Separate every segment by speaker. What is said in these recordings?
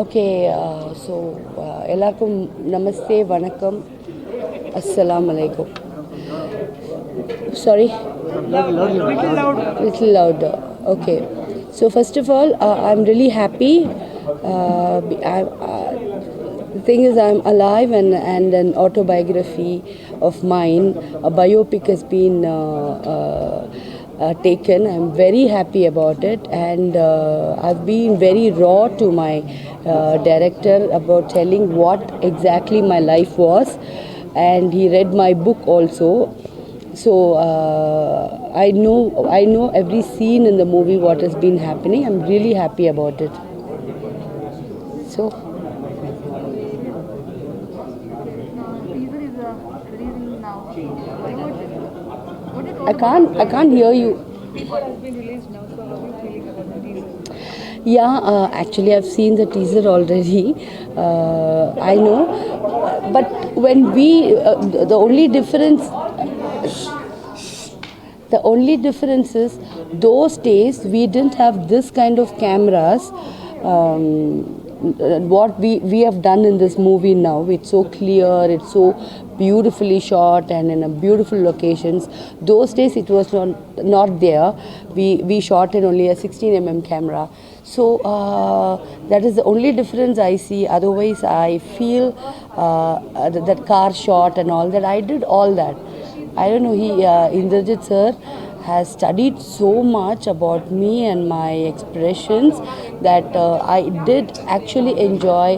Speaker 1: Okay, எல்லாருக்கும் நமஸ்தே வணக்கம் assalamu alaikum. Sorry, little louder. Okay, so first of all, I'm really happy. The thing is, I'm alive, and an autobiography of mine, a biopic, has been taken. I'm very happy about it, and I've been very raw to my director about telling what exactly my life was, and he read my book also. So I know every scene in the movie, what has been happening. I'm really happy about it. So
Speaker 2: Teaser is releasing now. What did
Speaker 1: I can't hear you.
Speaker 2: teaser has been released now, so how are you feeling about the teaser?
Speaker 1: Yeah, actually, I've seen the teaser already. I know, but when the only difference is those days we didn't have this kind of cameras. What we have done in this movie now, it's so clear, it's so beautifully shot and in a beautiful locations. Those days it was not there. We shot in only a 16 mm camera. So that is the only difference I see. Otherwise, I feel that car shot and all that, I did all that. I don't know, Indrajit sir has studied so much about me and my expressions that I did actually enjoy.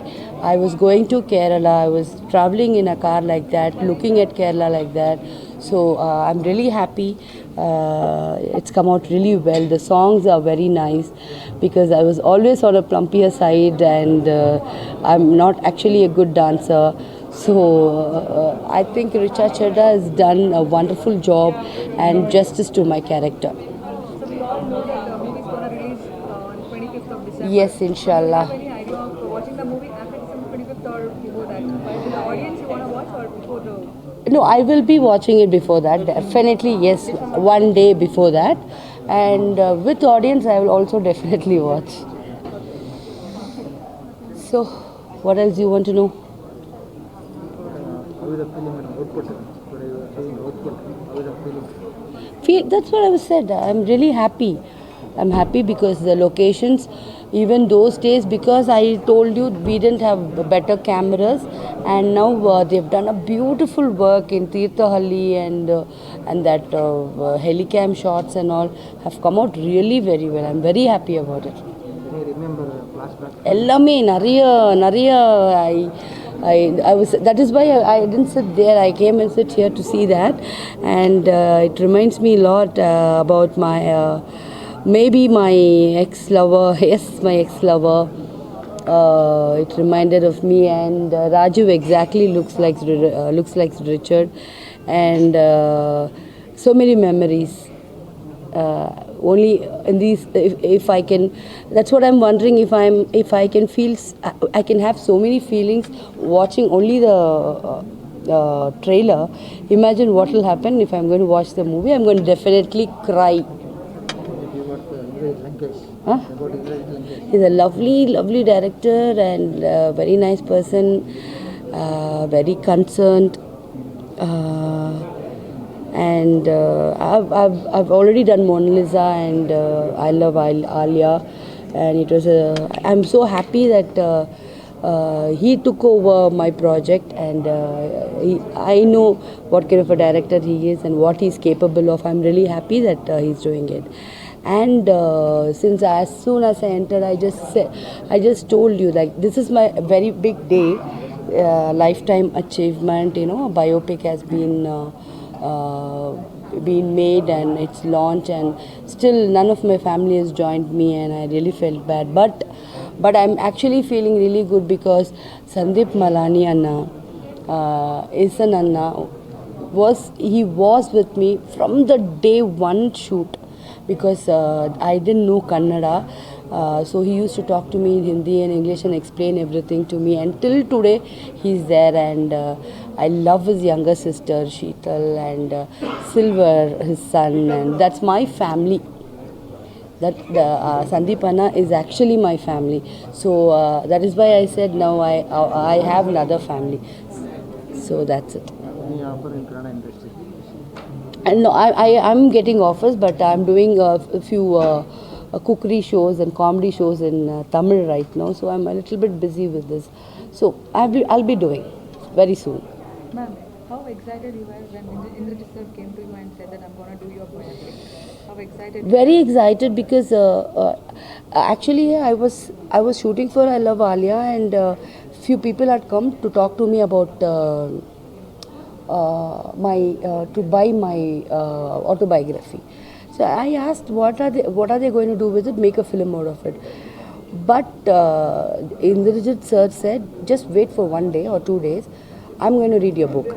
Speaker 1: I was going to Kerala, I was traveling in a car like that, looking at Kerala like that. So I'm really happy. It's come out really well. The songs are very nice because I was always on a plumpier side, and I'm not actually a good dancer. So I think Richa Chadha has done a wonderful job and justice to my character.
Speaker 2: So we all know that the movie is going to release on 25th of December.
Speaker 1: Yes,
Speaker 2: Do you
Speaker 1: inshallah.
Speaker 2: have any idea of watching the movie after December 25th or before that? Is it the audience you want to watch or before the...
Speaker 1: No, I will be watching it before that. Definitely, yes, one day before that. And with audience, I will also definitely watch. So, what else do you want to know?
Speaker 3: How is the film and output? What are you saying output? How is the feeling?
Speaker 1: That's what I was said. I'm really happy. I'm happy because the locations, even those days, because I told you we didn't have better cameras, and now they've done a beautiful work in Tirthahalli, and that helicam shots and all have come out really very well. I'm very happy about it.
Speaker 3: Can you remember flashback?
Speaker 1: எல்லாமே நிறைய I was, that is why I didn't sit there. I came and sit here to see that, and it reminds me a lot about my maybe my ex-lover. Yes, my ex-lover. It reminded of me, and Raju exactly looks like Richard, and so many memories. Only in these, if I can, that's what I'm wondering, if I can feel, I can have so many feelings watching only the trailer. Imagine what will happen if I'm going to watch the movie. I'm going to definitely cry.
Speaker 3: You got Indra Lankesh.
Speaker 1: Huh?
Speaker 3: About Indra Lankesh.
Speaker 1: He's a lovely director and very nice person, very concerned. And I've already done Mona Lisa, and I love Alia, and it was I'm so happy that he took over my project, and I know what kind of a director he is and what he's capable of. I'm really happy that he's doing it. And since as soon as I entered, I just told you, like, this is my very big day, lifetime achievement. You know, a biopic has been made and it's launched, and still none of my family has joined me, and I really felt bad, but I'm actually feeling really good because Sandeep Malani Anna, Isan Anna, he was with me from the day one shoot, because I didn't know Kannada. So he used to talk to me in Hindi and English and explain everything to me. Until today, he's there, and I love his younger sister Sheetal, and Silver, his son, and that's my family. that the Sandeepana is actually my family. So that is why I said now I have another family. So that's it.
Speaker 3: any offer in Kannada industry?
Speaker 1: And no, I'm getting offers, but I'm doing a few cookery shows and comedy shows in Tamil right now. So I'm a little bit busy with this. So I'll be doing very soon.
Speaker 2: Ma'am, how excited you were when Indrajit sir came to you and said that I'm going to do your biopic? How excited?
Speaker 1: Very excited because actually I was shooting for I Love Alia, and few people had come to talk to me about my to buy my autobiography. So I asked what are they going to do with it? Make a film out of it. But Indrajit sir said just wait for 1 day or 2 days. I'm going to read your book.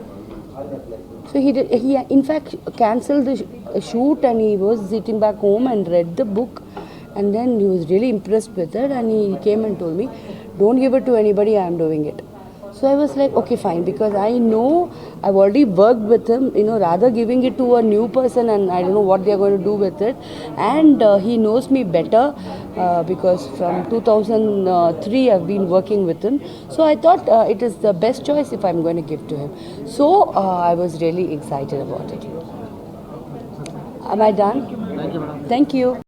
Speaker 1: So he did. He in fact cancelled the shoot, and he was sitting back home and read the book, and then he was really impressed with it, and he came and told me, "Don't give it to anybody. I am doing it." So I was like, okay, fine, because I know I've already worked with him. Rather giving it to a new person, and I don't know what they are going to do with it, and he knows me better because from 2003 I've been working with him. So I thought it is the best choice if I'm going to give to him. So I was really excited about it. Am I done?
Speaker 3: Thank you, madam.
Speaker 1: Thank you.